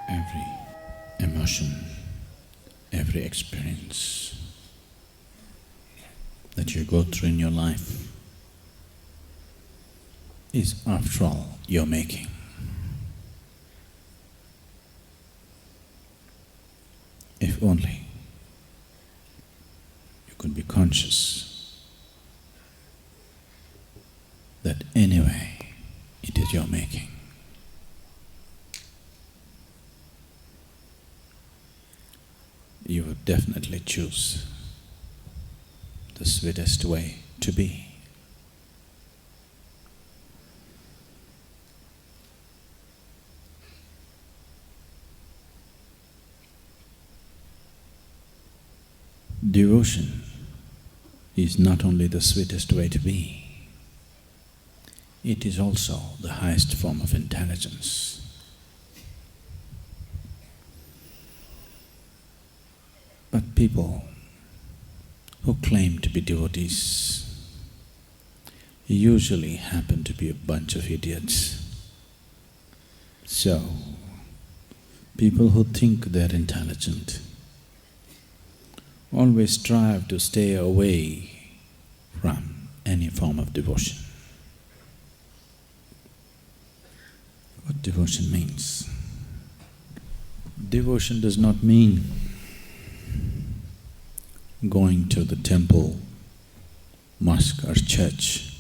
Every emotion, every experience that you go through in your life is, after all, your making. If only you could be conscious that anyway it is your making. You would definitely choose the sweetest way to be. Devotion is not only the sweetest way to be, it is also the highest form of intelligence. But people who claim to be devotees usually happen to be a bunch of idiots. So, people who think they're intelligent always strive to stay away from any form of devotion. What devotion means? Devotion does not mean going to the temple, mosque or church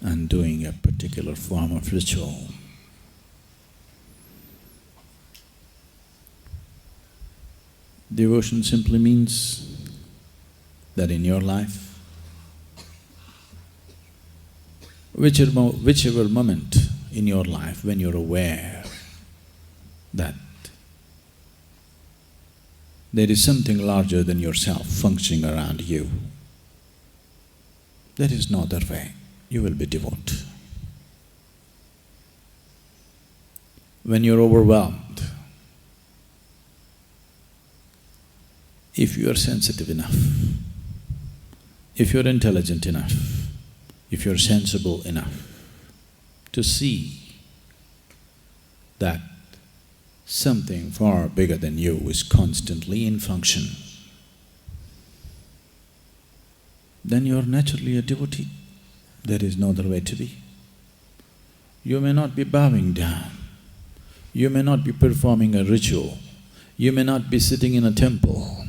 and doing a particular form of ritual. Devotion simply means that in your life, whichever moment in your life when you're aware that there is something larger than yourself functioning around you, there is no other way, you will be devout. When you're overwhelmed, if you are sensitive enough, if you're intelligent enough, if you're sensible enough to see that something far bigger than you is constantly in function, then you're naturally a devotee. There is no other way to be. You may not be bowing down, you may not be performing a ritual, you may not be sitting in a temple,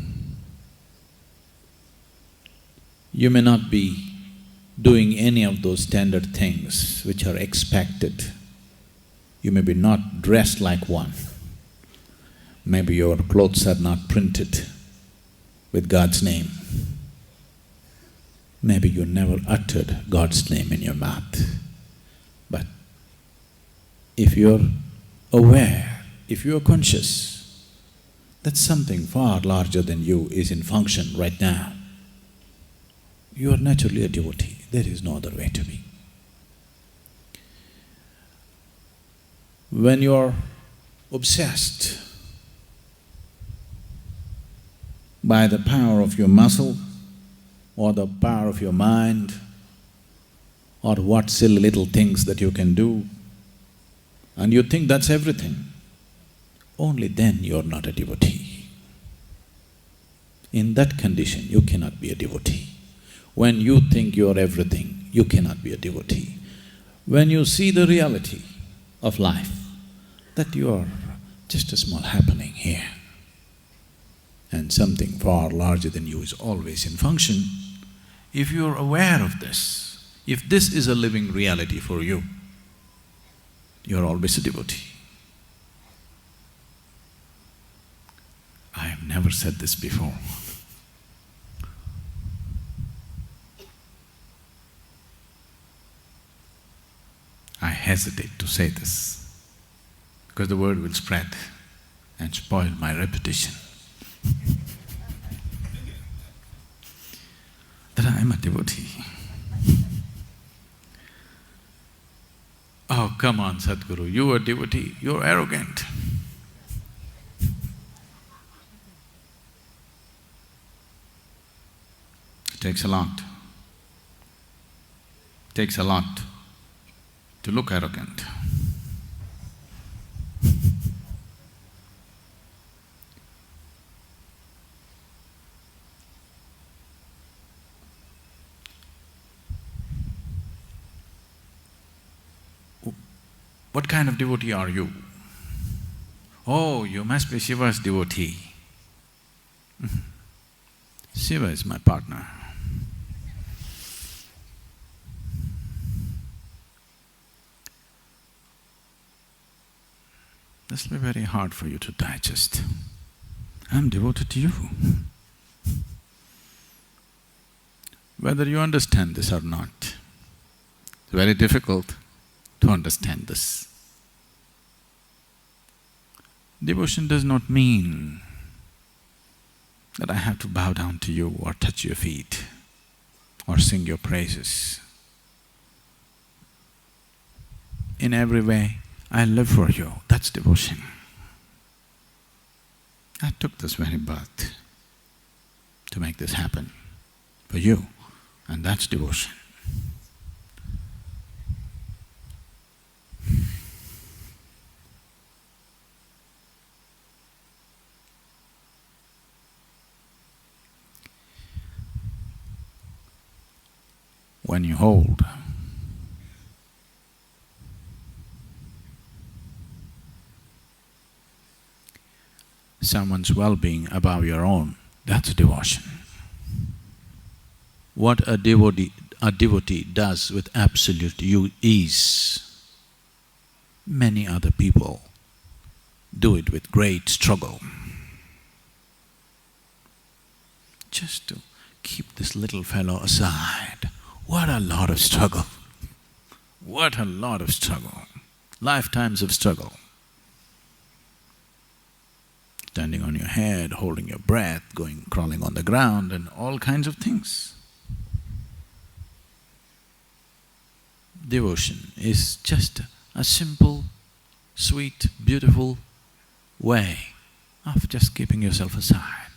you may not be doing any of those standard things which are expected. You may be not dressed like one. Maybe your clothes are not printed with God's name. Maybe you never uttered God's name in your mouth. But if you're aware, if you're conscious that something far larger than you is in function right now, you are naturally a devotee. There is no other way to be. When you're obsessed by the power of your muscle or the power of your mind or what silly little things that you can do, and you think that's everything, only then you're not a devotee. In that condition, you cannot be a devotee. When you think you're everything, you cannot be a devotee. When you see the reality of life, that you're just a small happening here, and something far larger than you is always in function, if you're aware of this, if this is a living reality for you, you're always a devotee. I have never said this before. I hesitate to say this because the word will spread and spoil my reputation that I am a devotee. Oh, come on, Sadhguru, you are a devotee, you're arrogant. It takes a lot. It takes a lot to look arrogant. What kind of devotee are you? Oh, you must be Shiva's devotee. Shiva is my partner. This will be very hard for you to digest. I'm devoted to you. Whether you understand this or not, it's very difficult to understand this. Devotion does not mean that I have to bow down to you or touch your feet or sing your praises. In every way, I live for you, that's devotion. I took this very birth to make this happen for you, and that's devotion. When you hold someone's well-being above your own, that's devotion. What a devotee does with absolute ease, many other people do it with great struggle. Just to keep this little fellow aside, what a lot of struggle! What a lot of struggle! Lifetimes of struggle. Standing on your head, holding your breath, crawling on the ground and all kinds of things. Devotion is just a simple, sweet, beautiful way of just keeping yourself aside.